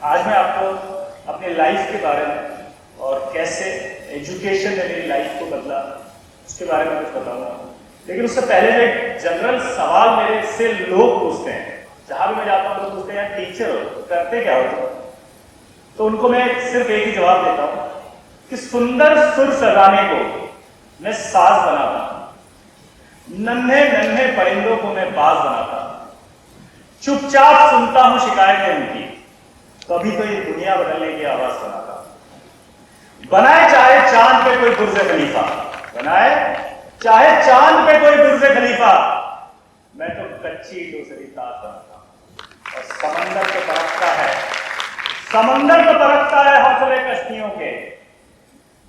आज मैं आपको अपने लाइफ के बारे में और कैसे एजुकेशन ने मेरी लाइफ को बदला उसके बारे में कुछ बताऊंगा। लेकिन उससे पहले जो एक जनरल सवाल मेरे से लोग पूछते हैं, जहां भी मैं जाता हूं लोग पूछते हैं यार टीचर हो तो करते क्या हो, तो उनको मैं सिर्फ एक ही जवाब देता हूं कि सुंदर सुर सजाने को मैं साज बनाता हूं, नन्हे नन्हे परिंदों को मैं बाज बनाता हूं, चुपचाप सुनता हूं शिकायतें उनकी, तभी तो ये दुनिया बदलने की आवाज बनाता हूं। बनाए चाहे चांद पे कोई बुर्ज खलीफा, बनाए चाहे चांद पे कोई बुर्ज खलीफा, मैं तो कच्ची ईंटों से भी ताज बनाता हूं। और समंदर तो परखता है, समंदर तो परखता है हौसले कश्तियों के,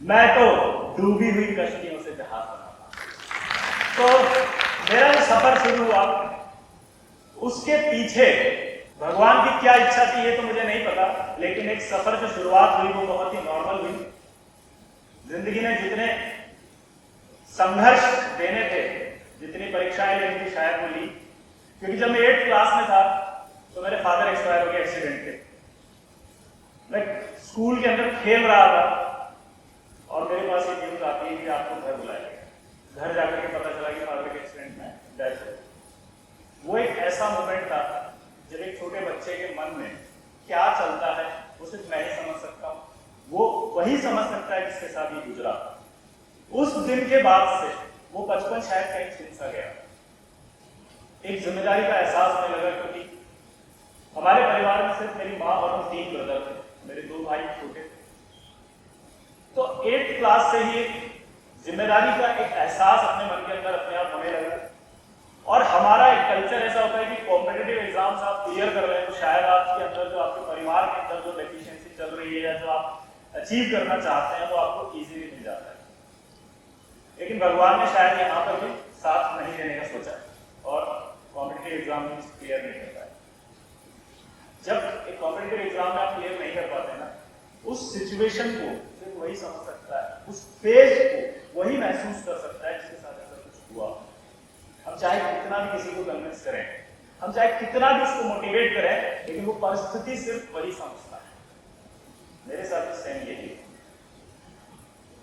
मैं तो डूबी हुई कश्तियों से जहाज बनाता हूं। तो मेरा जो सफर शुरू हुआ उसके पीछे भगवान की क्या इच्छा थी ये तो मुझे नहीं पता, लेकिन एक सफर जो शुरुआत हुई वो बहुत ही नॉर्मल हुई। जिंदगी में जितने संघर्ष देने थे, जितनी परीक्षाएं लेनी थी शायद वो ली, क्योंकि जब मैं 8th क्लास में था तो मेरे फादर एक्सपायर हो गए एक्सीडेंट पे। मैं स्कूल के अंदर खेल रहा था और मेरे पास ये न्यूज आती है कि आपको घर बुलाया गया। घर जाकर के पता चला कि फादर के एक्सीडेंट में डेथ हो। वो एक ऐसा मोमेंट था जब एक छोटे बच्चे के मन में क्या चलता है वो सिर्फ मैं ही समझ सकता हूँ, वो वही समझ सकता है जिसके साथ ये गुजरा। उस दिन के बाद से वो बचपन शायद कहीं छिन सा गया। एक जिम्मेदारी का एहसास होने लगा, क्योंकि हमारे परिवार में सिर्फ मेरी माँ और 3 ब्रदर थे, मेरे 2 भाई छोटे थे। तो 8th क्लास से ही जिम्मेदारी का एक एहसास अपने मन के अंदर अपने आप होने लगा। और हमारा एक कल्चर ऐसा होता है कि कॉम्पिटिटिव एग्जाम्स आप क्लियर कर रहे हैं तो शायद आपके अंदर जो आपके परिवार के अंदर जो डेफिशिएंसी चल रही है या जो आप अचीव करना चाहते हैं वो आपको इजीली मिल जाता है। लेकिन भगवान ने शायद यहाँ पर भी साथ नहीं देने का सोचा और कॉम्पिटिटिव एग्जाम में क्लियर नहीं कर पाए। जब एक कॉम्पिटिटिव एग्जाम में आप क्लियर नहीं कर पाते ना, उस सिचुएशन को सिर्फ वही समझ सकता है, उस फेज को वही महसूस कर सकता है जिसके साथ ऐसा कुछ हुआ। हम चाहे कितना भी किसी को कन्विंस करें, हम चाहे कितना भी उसको मोटिवेट करें, लेकिन वो परिस्थिति सिर्फ वही समझता है। मेरे साथ भी सेम यही है।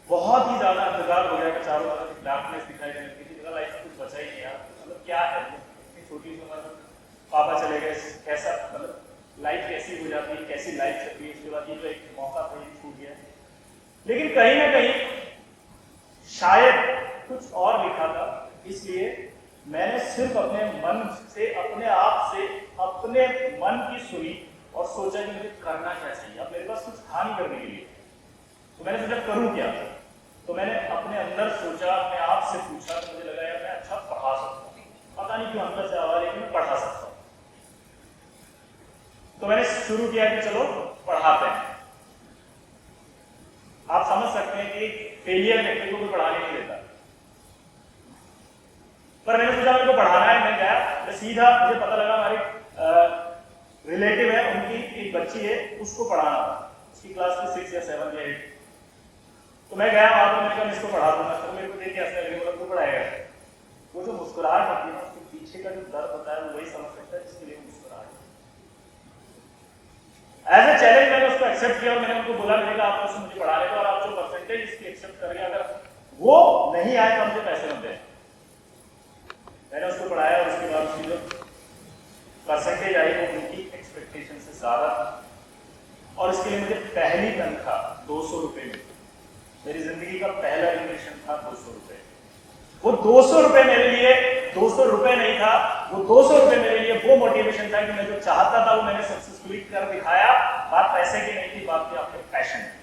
बहुत ही ज्यादा अंधकार हो गया, चारों तरफ डार्कनेस दिखाई देने लगी थी, लाइफ में कुछ बचा ही नहीं यार। मतलब क्या है, इतनी छोटी सी उम्र में पापा चले गए, कैसा मतलब लाइफ कैसी हो जाती है, कैसी लाइफ चलती है। उसके बाद ये जो एक मौका था ये छूट गया। लेकिन कहीं ना कहीं शायद कुछ और लिखा था, इसलिए मैंने सिर्फ अपने मन से, अपने आप से, अपने मन की सुनी और सोचा कि मुझे करना क्या चाहिए। अब मेरे पास कुछ था नहीं करने के लिए, तो मैंने सोचा करूं क्या। तो मैंने अपने अंदर सोचा, अपने आप से पूछा, तो मुझे लगा यार मैं अच्छा पढ़ा सकता हूँ। पता नहीं क्यों अंदर से आवाज, लेकिन मैं पढ़ा सकता हूँ। तो मैंने शुरू किया कि चलो पढ़ाते हैं। आप समझ सकते हैं कि फेलियर व्यक्ति को कोई पढ़ाने नहीं देता, पर मैंने सोचा मेरे को पढ़ाना है। मैं गया, मैं सीधा, मुझे पता लगा हमारी रिलेटिव है, उनकी एक बच्ची है, उसको पढ़ाना था। उसकी क्लास में 6 या 7 या 8। तो मैं गया वहां पर, मैंने कहा इसको पढ़ा दूंगा। तो मेरे को देख के ऐसा लगे तो पढ़ाएगा। वो जो मुस्कुराहट होती है ना, उसके पीछे का जो दर्द होता है वो वही समझ सकता है जिसके लिए मुस्कुराहट। एज ए चैलेंज मैंने उसको एक्सेप्ट किया और मैंने उनको बोला, मैंने कहा आप उससे मुझे पढ़ा लेगा और आप जो परसेंटेज इसकी एक्सेप्ट करेंगे, अगर वो नहीं आए तो मुझे पैसे मत दें। मैंने उसको पढ़ाया और उसके बाद उसकी जो परसेंटेज आई वो उनकी एक्सपेक्टेशन से ज्यादा थी। और इसके लिए मुझे पहली तनख्वाह 200 रुपए मिली। मेरी जिंदगी का पहला इन्वेस्टमेंट था 200 रुपए। वो 200 रुपए मेरे लिए 200 रुपए नहीं था, वो 200 रुपए मेरे लिए वो मोटिवेशन था कि मैं जो चाहता था वो मैंने सक्सेसफुली कर दिखाया। बात पैसे की नहीं थी, बात थी आपके पैशन की।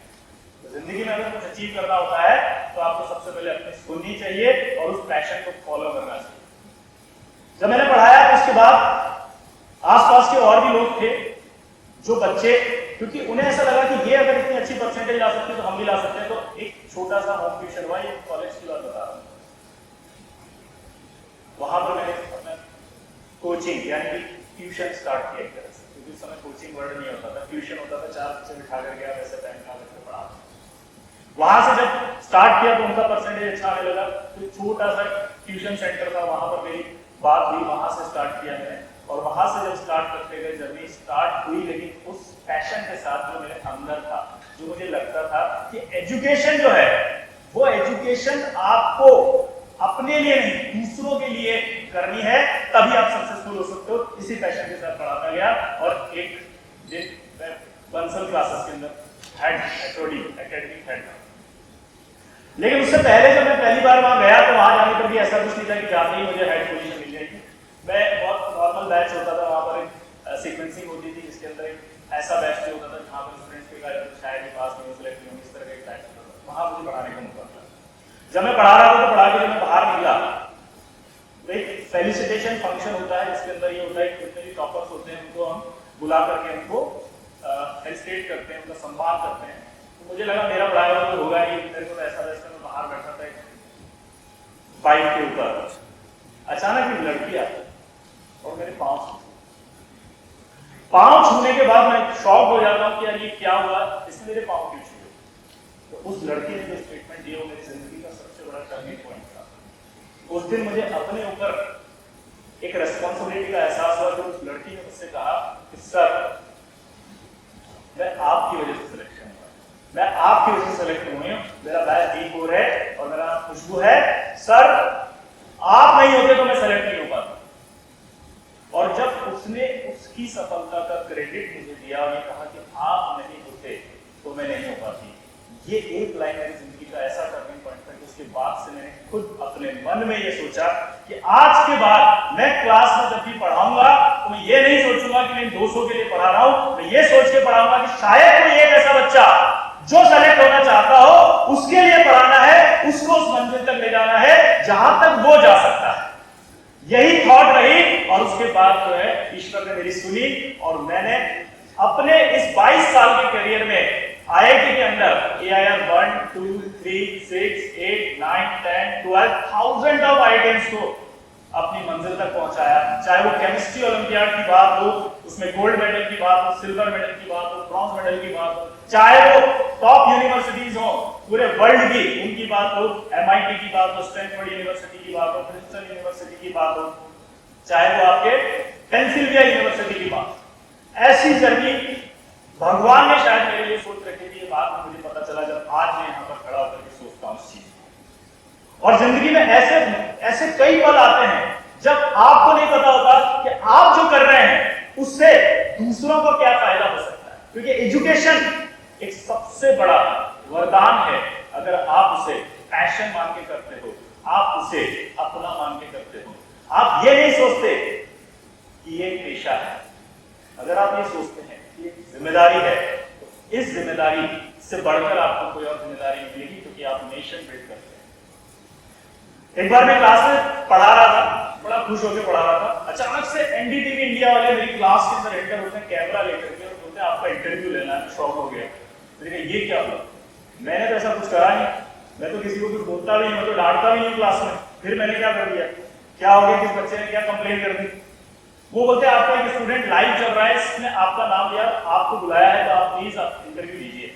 तो जिंदगी में अगर कुछ अचीव करना होता है तो आपको सबसे पहले अपनी सुननी चाहिए और उस पैशन को फॉलो करना चाहिए। जब मैंने पढ़ाया तो उसके बाद आसपास के और भी लोग थे जो बच्चे, क्योंकि उन्हें ऐसा लगा कि ये अगर इतनी अच्छी परसेंटेज ला सकते हैं तो हम भी ला सकते हैं। तो एक छोटा सा होम ट्यूशन हुआ, ये कॉलेज की बात बता रहा हूँ। वहां पर मैंने अपना कोचिंग यानी कि ट्यूशन स्टार्ट किया एक तरह से, क्योंकि उस समय कोचिंग वर्ड नहीं होता था, ट्यूशन होता था। 4 बच्चे बिठा कर गया, वैसे टाइम खा करके पढ़ा। वहां से जब स्टार्ट किया तो उनका परसेंटेज अच्छा आने लगा। तो छोटा सा ट्यूशन सेंटर था, वहां पर मेरी बात हुई, वहां से स्टार्ट किया मैंने। और वहां से जब स्टार्ट करते गए, जर्नी स्टार्ट हुई, लेकिन उस पैशन के साथ जो मेरे अंदर था, जो मुझे लगता था कि एजुकेशन जो है वो एजुकेशन आपको अपने लिए नहीं दूसरों के लिए करनी है, तभी आप सक्सेसफुल हो सकते हो। इसी पैशन के साथ पढ़ाता गया और एक दिन मैं बंसल क्लासेस के अंदर हेड एचओडी एकेडमिक हेड था। लेकिन उससे पहले जब मैं पहली बार वहां गया तो वहां जाने पर भी ऐसा कुछ नहीं था कि जाते ही मुझे हेड पोजीशन मिल जाएगी। मैं बहुत नॉर्मल बैच होता था, वहां पर एक सीक्वेंसिंग होती थी जिसके अंदर एक ऐसा बैच भी होता था जहां पर स्टूडेंट्स के शायद ही पास नहीं हो सिलेक्ट नहीं, इस तरह का एक बैच होता था। वहां मुझे पढ़ाने का मौका मिला। जब मैं पढ़ा रहा था तो पढ़ा के जब मैं बाहर निकला तो एक फेलिसिटेशन फंक्शन होता है जिसके अंदर ये होता है कि जितने भी टॉपर्स होते हैं उनको हम बुला करके उनको फेलिसिटेट करते हैं, उनका सम्मान करते हैं। तो मुझे लगा मेरा पढ़ाया हुआ तो होगा ही, मेरे को ऐसा जैसे मैं बाहर बैठा था बाइक के ऊपर, अचानक एक लड़की आई और मेरे पाँव छूने के बाद मैं शॉक हो जाता हूँ कि यार ये क्या हुआ, इसने मेरे पाँव क्यों छुए। तो उस लड़की ने जो स्टेटमेंट दिया वो मेरी जिंदगी का सबसे बड़ा टर्निंग पॉइंट था। उस दिन मुझे अपने ऊपर एक रेस्पॉन्सिबिलिटी का एहसास हुआ कि उस लड़की ने मुझसे कहा कि सर मैं आपकी वजह से सिलेक्शन हुआ, मैं आपकी वजह से सिलेक्ट हुई हूँ, मेरा बैच B4 है और मेरा नाम खुशबू है, सर आप नहीं होते तो मैं सेलेक्ट नहीं हो पाता। और जब उसने उसकी सफलता का क्रेडिट मुझे दिया और ये कहा कि आप नहीं होते तो मैं नहीं हो पाती, ये एक लाइन मेरी जिंदगी का ऐसा टर्निंग पॉइंट था कि उसके बाद से मैंने खुद अपने मन में ये सोचा कि आज के बाद मैं क्लास में जब भी पढ़ाऊंगा तो मैं ये नहीं सोचूंगा कि मैं 200 के लिए पढ़ा रहा हूं, मैं ये सोच के पढ़ाऊंगा कि शायद कोई एक ऐसा बच्चा जो सेलेक्ट होना चाहता हो उसके लिए पढ़ाना है, उसको उस मंजिल तक ले जाना है जहां तक वो जा सकता है। यही थॉट रही और उसके बाद जो है ईश्वर ने मेरी सुनी और मैंने अपने इस 22 साल के करियर में IIT के अंदर AIR 1, 2, 3, 6, 8, 9, 10, 12 थाउजेंड ऑफ आइटम्स को अपनी मंजिल तक पहुंचाया। चाहे वो केमिस्ट्री ओलंपियाड की बात हो, उसमें गोल्ड मेडल की बात हो, सिल्वर मेडल की बात हो, ब्रॉन्ज मेडल की बात हो, चाहे वो टॉप यूनिवर्सिटीज हो पूरे वर्ल्ड की उनकी बात हो, MIT की बात हो, स्टैनफोर्ड यूनिवर्सिटी की बात हो, प्रिंसटन यूनिवर्सिटी की बात हो, चाहे वो आपके पेंसिल्वेनिया यूनिवर्सिटी की बात, ऐसी जर्नी भगवान ने शायद मेरे लिए सोच रखी थी। ये बात मुझे पता चला जब आज मैं यहाँ पर खड़ा होकर के सोचता हूँ इस चीज। और जिंदगी में ऐसे कई पल आते हैं जब आपको नहीं पता होता कि आप जो कर रहे हैं उससे दूसरों को क्या फायदा हो सकता है, क्योंकि एजुकेशन एक सबसे बड़ा वरदान है। अगर आप उसे पैशन मान के करते हो, आप उसे अपना मान के करते हो, आप ये नहीं सोचते कि ये पेशा है, अगर आप ये सोचते हैं कि जिम्मेदारी है, तो इस जिम्मेदारी से बढ़कर आपको कोई और जिम्मेदारी मिलेगी, क्योंकि आप नेशन बिल्ड करते हैं। एक बार मैं क्लास में पढ़ा रहा था, बड़ा खुश होकर पढ़ा रहा था, अचानक से NDTV इंडिया वाले मेरी क्लास के अंदर एंटर होते हैं कैमरा लेकर के और बोलते हैं आपका इंटरव्यू लेना है। शॉक हो गया, मैंने कहा ये क्या हुआ, मैंने तो ऐसा कुछ करा नहीं, मैं तो किसी को कुछ बोलता भी नहीं, मैं तो डांटता भी नहीं क्लास में, फिर मैंने क्या कर दिया, क्या हो गया, किस बच्चे ने क्या कंप्लेन कर दी। वो बोलते हैं आपका एक स्टूडेंट लाइव चल रहा है, इसने आपका नाम लिया, आपको बुलाया है, तो आप प्लीज आप इंटरव्यू दीजिए।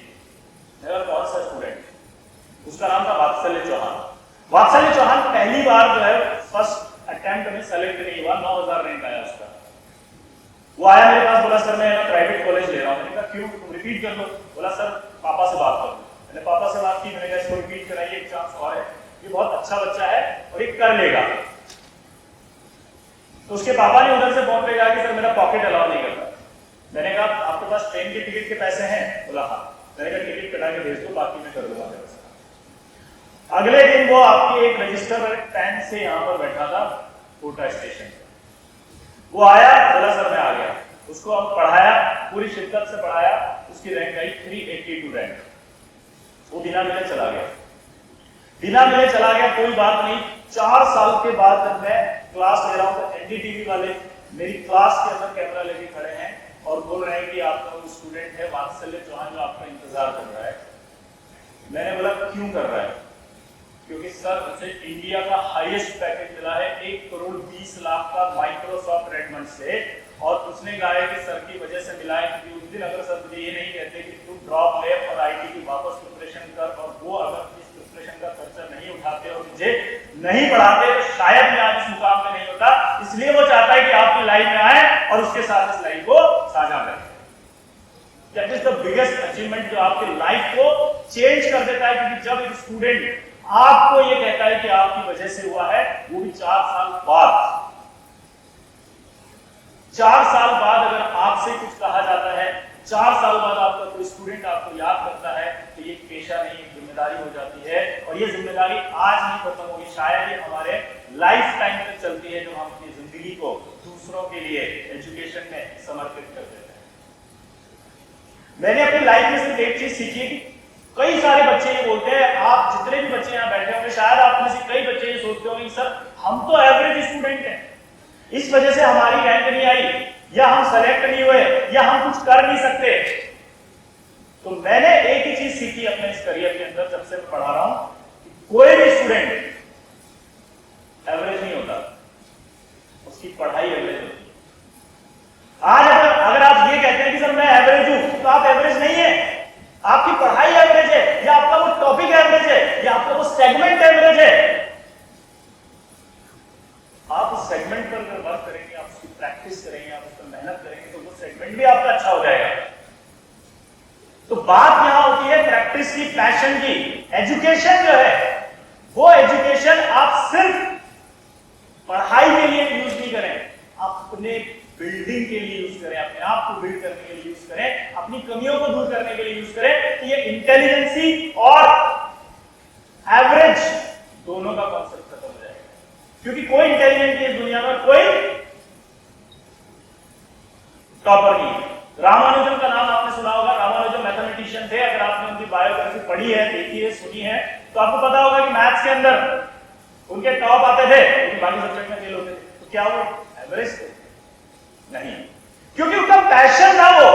मेरा कौन सा स्टूडेंट, उसका नाम था वात्सल्य चौहान। वात्सल्य चौहान पहली बार जो है फर्स्ट अटेम्प्ट में सेलेक्ट नहीं हुआ, 9000 रैंक आया उसका। वो आया मेरे पास, बोला सर मैं प्राइवेट कॉलेज ले रहा हूँ। मैंने कहा क्यों, तुम रिपीट कर लो। बोला सर पापा से बात कर लो। मैंने पापा से बात की, मैंने कहा इसको रिपीट कराइए, एक चांस और है, ये बहुत अच्छा बच्चा है और ये कर लेगा। तो उसके पापा ने उधर से फोन पे कहा कि सर मेरा पॉकेट अलाउ नहीं करता। मैंने कहा आपके पास ट्रेन के टिकट के पैसे हैं? बोला हाँ। मैंने कहा टिकट कटा के भेज दो, बाकी मैं कर दूंगा व्यवस्था। अगले दिन वो आपकी एक रजिस्टर और एक पेन से यहाँ पर बैठा था कोटा स्टेशन। वो आया, बोला सर मैं आ गया। उसको हम पढ़ाया, पूरी शिद्दत से पढ़ाया, उसकी रैंक आई 382 रैंक। वो बिना मिले चला गया, बिना मिले चला गया, कोई बात नहीं। 4 साल के बाद जब मैं क्लास ले रहा हूं तो NDTV वाले मेरी क्लास के अंदर कैमरा लेके खड़े हैं और बोल रहे हैं कि आपका वो स्टूडेंट है वात्सल्य चौहान जो आपका इंतजार कर रहा है। मैंने बोला क्यों कर रहा है? क्योंकि सर उसे इंडिया का हाईएस्ट पैकेज मिला है 1,20,00,000 का माइक्रोसॉफ्ट रेडमंड से, और उसने कहा है कि सर की वजह से मिला है, क्योंकि उस दिन अगर सर मुझे ये नहीं कहते कि तुम ड्रॉप ले और IIT की वापस प्रिपरेशन कर, और वो अगर इस प्रिपरेशन का खर्चा नहीं उठाते और मुझे नहीं पढ़ाते तो शायद मैं आज इस मुकाम में नहीं होता। इसलिए वो चाहता है कि आपकी लाइफ में आए और उसके साथ इस लाइफ को साझा करें। That is the biggest achievement जो आपके लाइफ को चेंज कर देता है। क्योंकि जब एक स्टूडेंट आपको ये कहता है कि आपकी वजह से हुआ है, वो भी 4 साल बाद, 4 साल बाद अगर आपसे कुछ कहा जाता है, 4 साल बाद आपका कोई स्टूडेंट आपको याद करता है, तो ये पेशा नहीं, एक जिम्मेदारी हो जाती है। और ये जिम्मेदारी आज नहीं खत्म होगी, शायद ये हमारे लाइफ टाइम तक चलती है, जो हम अपनी जिंदगी को दूसरों के लिए एजुकेशन में समर्पित कर देते हैं। मैंने अपनी लाइफ में सिर्फ एक चीज सीखी कि कई सारे बच्चे ये बोलते हैं, आप जितने भी बच्चे यहाँ बैठे होंगे, शायद आप में से कई बच्चे ये सोचते होंगे कि सर हम तो एवरेज स्टूडेंट हैं, इस वजह से हमारी रैंक नहीं आई, या हम सेलेक्ट नहीं हुए, या हम कुछ कर नहीं सकते। तो मैंने एक ही चीज सीखी अपने इस करियर के अंदर, जब से मैं पढ़ा रहा हूं, कि कोई भी स्टूडेंट एवरेज नहीं होता, उसकी पढ़ाई एवरेज होती है। आज अगर आप ये कहते हैं कि सर मैं एवरेज हूं, तो आप एवरेज नहीं है, आपकी पढ़ाई एवरेज है, या आपका वो टॉपिक एवरेज है, या आपका वो सेगमेंट एवरेज है। आप उस सेगमेंट पर अगर वर्क करेंगे, आप उसकी प्रैक्टिस करेंगे, आप उस पर मेहनत करेंगे, तो वो सेगमेंट भी आपका अच्छा हो जाएगा। तो बात यहां होती है प्रैक्टिस की, पैशन की। एजुकेशन जो है, वो एजुकेशन आप सिर्फ पढ़ाई के लिए यूज नहीं करें, आप अपने बिल्डिंग के लिए यूज करें, अपने आप को बिल्ड करने के लिए यूज करें, अपनी कमियों को दूर करने के लिए यूज करें। तो ये इंटेलिजेंसी और एवरेज दोनों का कॉन्सेप्ट खत्म हो जाएगा, क्योंकि कोई इंटेलिजेंट इस दुनिया में कोई टॉपर नहीं है। रामानुजन का नाम आपने सुना होगा, रामानुजन मैथमेटिशियन थे। अगर आपने उनकी बायोग्राफी पढ़ी है, देखी है, सुनी है, तो आपको पता होगा कि मैथ्स के अंदर उनके टॉप आते थे, लेकिन बाकी सब्जेक्ट में फेल होते थे। तो क्या वो एवरेज थे? नहीं, क्योंकि उनका पैशन था, वो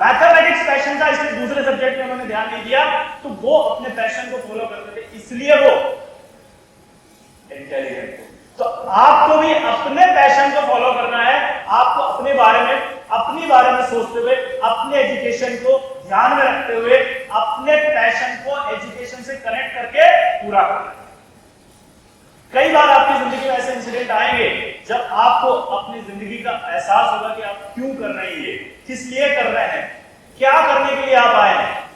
मैथमेटिक्स पैशन था, इसलिए दूसरे सब्जेक्ट में उन्होंने ध्यान नहीं दिया। तो वो अपने पैशन को फॉलो करते थे, इसलिए वो इंटेलिजेंट थे। तो आपको भी अपने पैशन को फॉलो करना है, आपको अपने बारे में, अपनी बारे में सोचते हुए, अपने एजुकेशन को ध्यान में रखते हुए, अपने पैशन को एजुकेशन से कनेक्ट करके पूरा करना है। कई बार आपकी जिंदगी में ऐसे इंसिडेंट आएंगे जब आपको अपनी जिंदगी का एहसास होगा कि आप क्यों कर रहे हैं, ये किस लिए कर रहे हैं, क्या करने के लिए आप आए हैं।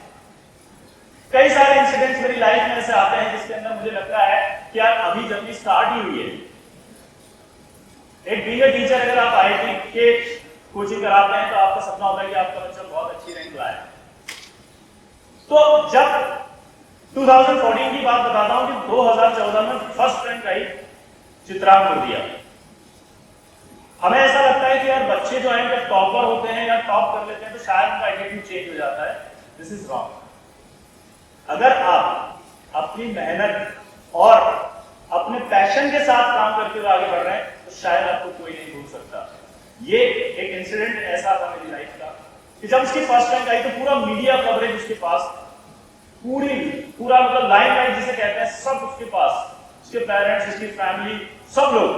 कई सारे इंसिडेंट्स मेरी लाइफ में ऐसे आते हैं जिसके अंदर मुझे लगता है कि यार अभी जब भी स्टार्ट ही हुई है। एक बीइंग अ टीचर, अगर आप आईआईटी के कोचिंग कराते हैं तो आपका सपना होता है कि आपका बच्चा बहुत अच्छी रैंक लाए। तो जब 2014 की बात बताता हूं कि 2014 में फर्स्ट रैंक आई चित्रांगपुर। हमें ऐसा लगता है कि यार बच्चे जो हैं जब टॉपर होते हैं या टॉप कर लेते हैं तो शायद उनका एटीट्यूड चेंज हो जाता है। This is wrong. अगर आप अपनी मेहनत और अपने पैशन के साथ काम करते हुए आगे बढ़ रहे हैं तो शायद आपको कोई नहीं भूल सकता। ये एक इंसिडेंट ऐसा था मेरी लाइफ का कि जब उसकी फर्स्ट रैंक आई तो पूरा मीडिया कवरेज उसके पास, पूरा मतलब लाइमलाइट जिसे कहते हैं, सब उसके पास, उसके पेरेंट्स, उसकी फैमिली, सब लोग।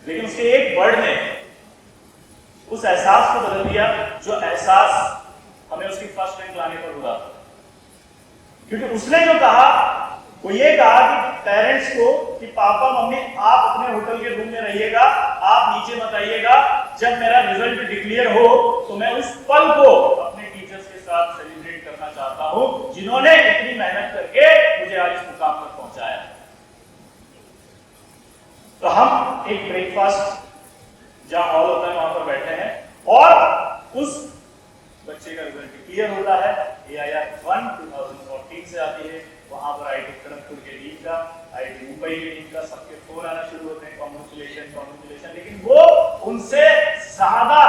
लेकिन उसके एक वर्ड ने उस एहसास को बदल दिया, जो एहसास हमें उसकी फर्स्ट रैंक लाने पर हुआ। क्योंकि उसने जो कहा वो ये कहा कि पेरेंट्स को कि पापा मम्मी आप अपने होटल के रूम में रहिएगा, आप नीचे मत आइएगा, जब मेरा रिजल्ट डिक्लेयर हो तो मैं उस पल को अपने टीचर्स के साथ सेलिब्रेट करना चाहता हूं जिन्होंने इतनी मेहनत करके मुझे आज इस मुकाम पर पहुंचाया। तो हम एक ब्रेकफास्ट जहां हॉल होता है वहां पर बैठे हैं और उस बच्चे का रिजल्ट क्लियर होता है। AIR 1 2014 से आती है, वहां पर IIT खड़गपुर के टीम का, IIT मुंबई की टीम का, सबके फोन आना शुरू होते हैं, कॉन्ग्रेचुलेशन। लेकिन वो उनसे ज्यादा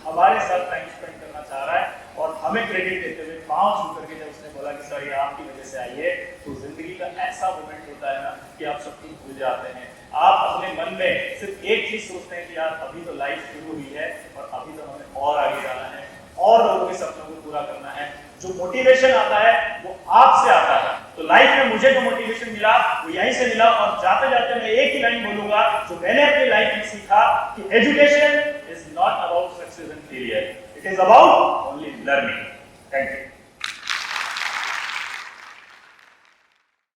हमारे साथ टाइम स्पेंड करना चाह रहा है और हमें क्रेडिट देते हुए पांव छू करके जब उसने बोला कि सर ये आपकी वजह से आई है, तो जिंदगी का ऐसा मोमेंट होता है ना कि आप सब कुछ भूल जाते हैं। आप अपने मन में सिर्फ एक चीज सोचते हैं कि यार अभी तो लाइफ शुरू हुई है और अभी तो हमें और आगे जाना है और लोगों के सपनों को पूरा करना है। जो मोटिवेशन आता है वो आपसे आता है। तो लाइफ में मुझे जो मोटिवेशन मिला वो यहीं से मिला। और जाते जाते मैं एक ही लाइन बोलूंगा जो मैंने अपनी लाइफ में सीखा कि education is not about success and failure, it is about only learning. Thank you.